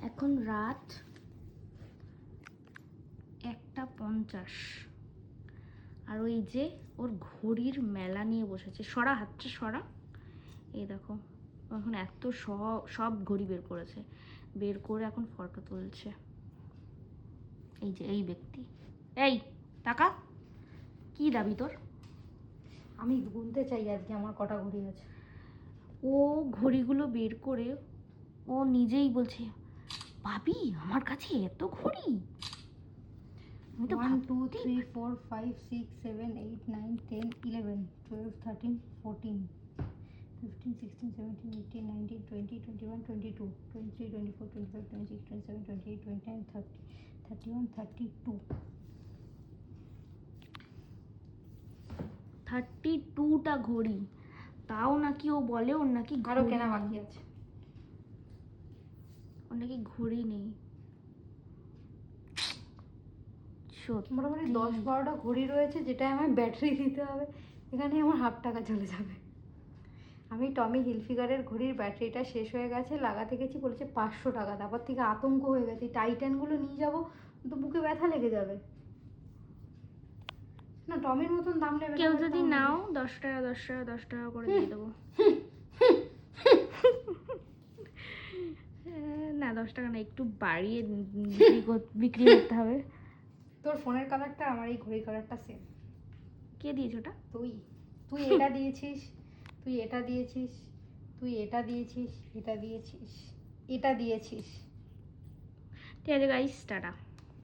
এখন রাত 1:50 আর ওই যে ওর ঘড়ির মেলা নিয়ে বসেছে। সরা হাতটা সরা, এই দেখো এখন এত সব ঘড়ি বের করেছে, বের করে এখন ফটো তুলছে। এই যে এই ব্যক্তি, এই টাকা কি দাবি তোর? আমি গুনতে চাই আজকে আমার কটা ঘড়ি আছে। ও ঘড়িগুলো বের করে ও নিজেই বলছে, ভাবি আমার কাছে এত ঘড়ি। আমি তো 1 2 3 4 5 6 7 8 9 10 11 12 13 14 15 16 17 18 19 20 21 22 23 24 25 26 27 28 29 30 31 32 32টা ঘড়ি, তাও নাকি ও বলে ওর নাকি আরো কেনা বাকি আছে। ওর নাকি ঘড়ি নেই। মোটামুটি 10-12টা ঘড়ি রয়েছে, যেটা আমার ব্যাটারি দিতে হবে। এখানে আমার $1/2 চলে যাবে। আমি টমি হিলফিগারের ঘড়ির ব্যাটারিটা শেষ হয়ে গেছে, লাগাতে গেছি, বলেছে $500। তারপর থেকে আতঙ্ক হয়ে গেছে, টাইটানগুলো নিয়ে যাবো তো বুকে ব্যথা লেগে যাবে। না টমির মতন দাম নেবে কেউ যদি নাও 10 টাকা 10 টাকা 10 টাকা করে দিয়ে দেবো। না 10 টাকা না, একটু বাড়িয়ে বিক্রি করতে হবে। তোর ফোনের কালারটা আমার এই ঘড়ির কালারটা সেম। কে দিয়েছে ওটা? তুই তুই এটা দিয়েছিস, তুই এটা দিয়েছিস, তুই এটা দিয়েছিস, এটা দিয়েছিস, এটা দিয়েছিস। ঠিক আছে গাইস, টাটা।